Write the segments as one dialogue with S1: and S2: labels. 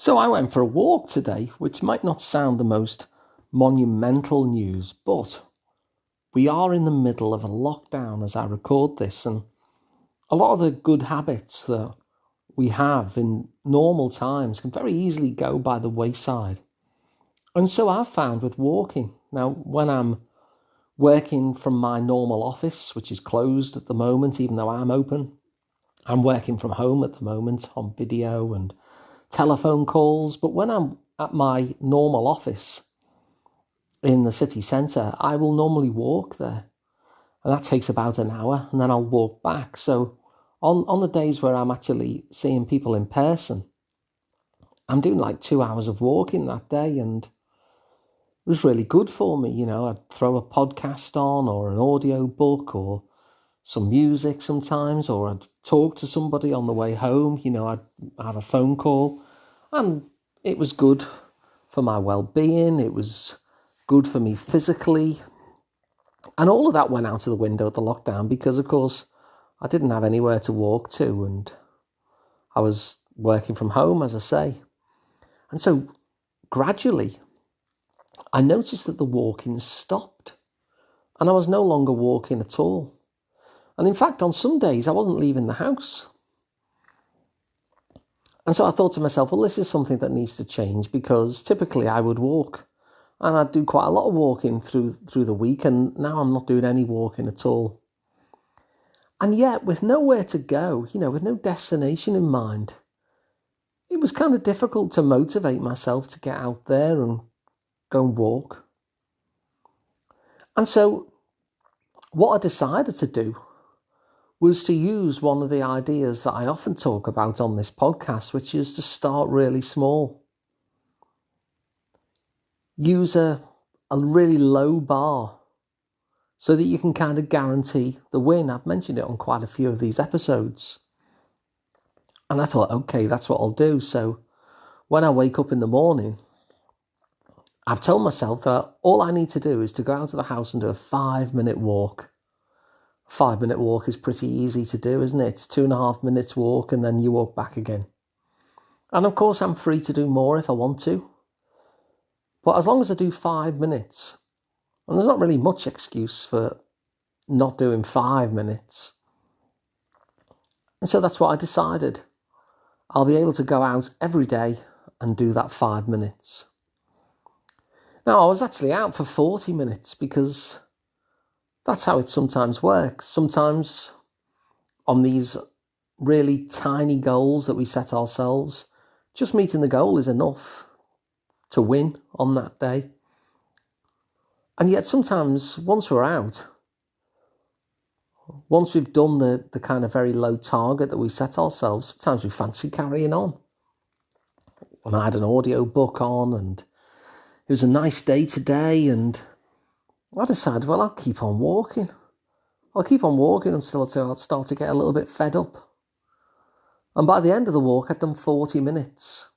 S1: So I went for a walk today, which might not sound the most monumental news, but we are in the middle of a lockdown as I record this, and a lot of the good habits that we have in normal times can very easily go by the wayside. And so I've found with walking, now when I'm working from my normal office, which is closed at the moment, even though I'm open, I'm working from home at the moment on video and telephone calls, but when I'm at my normal office in the city centre, I will normally walk there, and that takes about an hour, and then I'll walk back. So on the days where I'm actually seeing people in person, I'm doing like 2 hours of walking that day, and it was really good for me. You know, I'd throw a podcast on or an audio book or some music sometimes, or I'd talk to somebody on the way home. You know, I'd have a phone call, and it was good for my well-being. It was good for me physically, and all of that went out of the window at the lockdown because, of course, I didn't have anywhere to walk to, and I was working from home, as I say. And so gradually I noticed that the walking stopped, and I was no longer walking at all. And in fact, on some days, I wasn't leaving the house. And so I thought to myself, well, this is something that needs to change, because typically I would walk, and I'd do quite a lot of walking through the week, and now I'm not doing any walking at all. And yet, with nowhere to go, you know, with no destination in mind, it was kind of difficult to motivate myself to get out there and go and walk. And so what I decided to do was to use one of the ideas that I often talk about on this podcast, which is to start really small. Use a really low bar so that you can kind of guarantee the win. I've mentioned it on quite a few of these episodes. And I thought, okay, that's what I'll do. So when I wake up in the morning, I've told myself that all I need to do is to go out of the house and do a 5-minute walk. A 5-minute walk is pretty easy to do, isn't it? It's 2.5 minutes walk, and then you walk back again. And of course, I'm free to do more if I want to. But as long as I do 5 minutes, and there's not really much excuse for not doing 5 minutes. And so that's what I decided. I'll be able to go out every day and do that 5 minutes. Now, I was actually out for 40 minutes because that's how it sometimes works. Sometimes on these really tiny goals that we set ourselves, just meeting the goal is enough to win on that day. And yet sometimes once we're out, once we've done the kind of very low target that we set ourselves, sometimes we fancy carrying on. And I had an audio book on, and it was a nice day today, and I decided, well, I'll keep on walking. I'll keep on walking until I'll start to get a little bit fed up. And by the end of the walk, I'd done 40 minutes.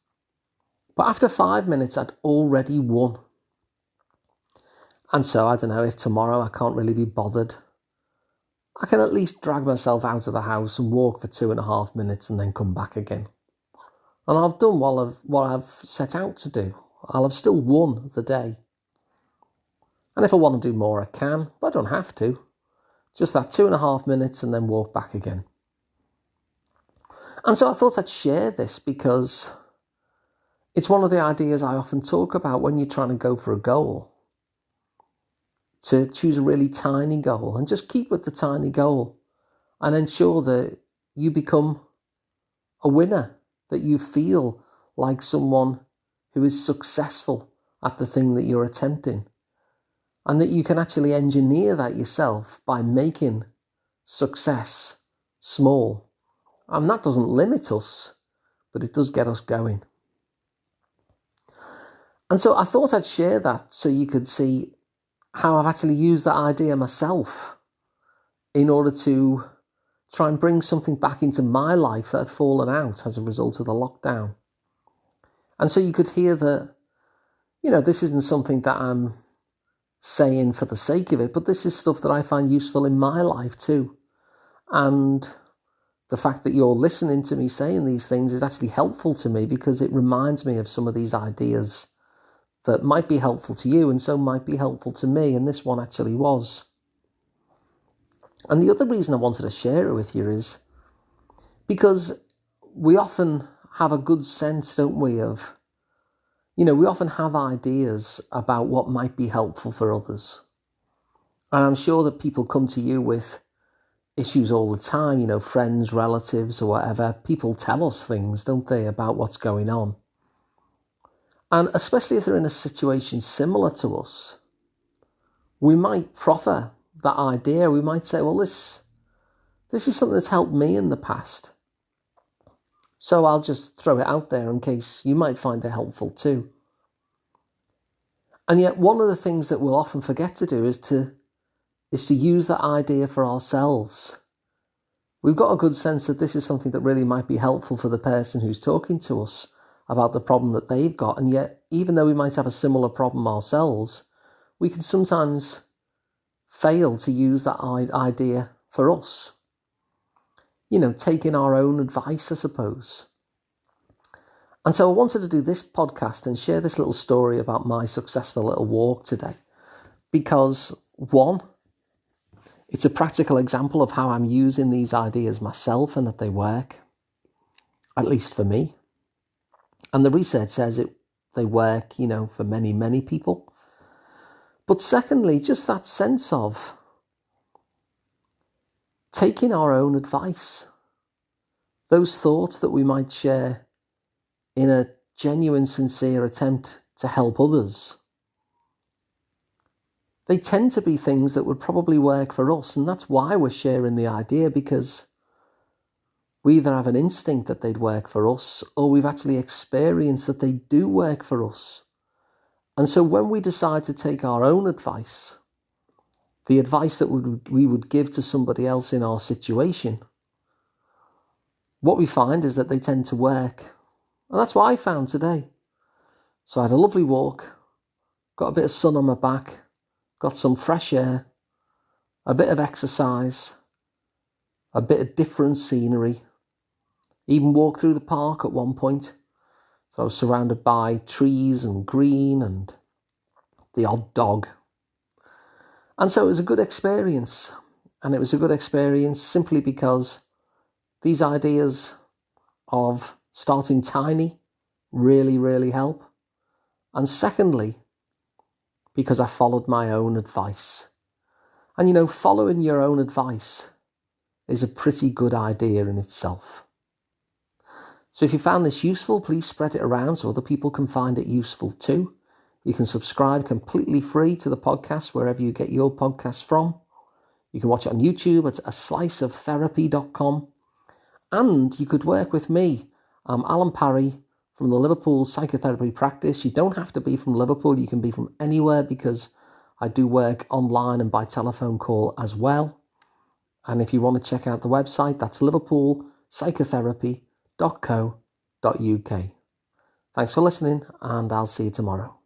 S1: But after 5 minutes, I'd already won. And so I don't know, if tomorrow I can't really be bothered, I can at least drag myself out of the house and walk for 2.5 minutes and then come back again. And I've done what I've set out to do. I'll have still won the day. And if I want to do more, I can, but I don't have to. Just that 2.5 minutes and then walk back again. And so I thought I'd share this because it's one of the ideas I often talk about when you're trying to go for a goal. To choose a really tiny goal and just keep with the tiny goal and ensure that you become a winner, that you feel like someone who is successful at the thing that you're attempting, and that you can actually engineer that yourself by making success small. And that doesn't limit us, but it does get us going. And so I thought I'd share that so you could see how I've actually used that idea myself in order to try and bring something back into my life that had fallen out as a result of the lockdown. And so you could hear that, you know, this isn't something that I'm saying for the sake of it, but this is stuff that I find useful in my life too. And the fact that you're listening to me saying these things is actually helpful to me, because it reminds me of some of these ideas that might be helpful to you and so might be helpful to me, and this one actually was. And the other reason I wanted to share it with you is because we often have a good sense, don't we, of, we often have ideas about what might be helpful for others. And I'm sure that people come to you with issues all the time, friends, relatives, or whatever. People tell us things, don't they, about what's going on. And especially if they're in a situation similar to us, we might proffer that idea. We might say, well, this is something that's helped me in the past, so I'll just throw it out there in case you might find it helpful too. And yet one of the things that we'll often forget to do is to use that idea for ourselves. We've got a good sense that this is something that really might be helpful for the person who's talking to us about the problem that they've got. And yet, even though we might have a similar problem ourselves, we can sometimes fail to use that idea for us. Taking our own advice, I suppose. And so I wanted to do this podcast and share this little story about my successful little walk today. Because, one, it's a practical example of how I'm using these ideas myself and that they work, at least for me. And the research says they work, for many, many people. But secondly, just that sense of taking our own advice, those thoughts that we might share in a genuine, sincere attempt to help others, they tend to be things that would probably work for us. And that's why we're sharing the idea, because we either have an instinct that they'd work for us, or we've actually experienced that they do work for us. And so when we decide to take our own advice, the advice that we would give to somebody else in our situation, what we find is that they tend to work. And that's what I found today. So I had a lovely walk, got a bit of sun on my back, got some fresh air, a bit of exercise, a bit of different scenery, even walked through the park at one point. So I was surrounded by trees and green and the odd dog. And so it was a good experience. And it was a good experience simply because these ideas of starting tiny really, really help. And secondly, because I followed my own advice. And following your own advice is a pretty good idea in itself. So if you found this useful, please spread it around so other people can find it useful too. You can subscribe completely free to the podcast wherever you get your podcasts from. You can watch it on YouTube at asliceoftherapy.com. And you could work with me. I'm Alun Parry from the Liverpool Psychotherapy practice. You don't have to be from Liverpool. You can be from anywhere, because I do work online and by telephone call as well. And if you want to check out the website, that's liverpoolpsychotherapy.co.uk. Thanks for listening, and I'll see you tomorrow.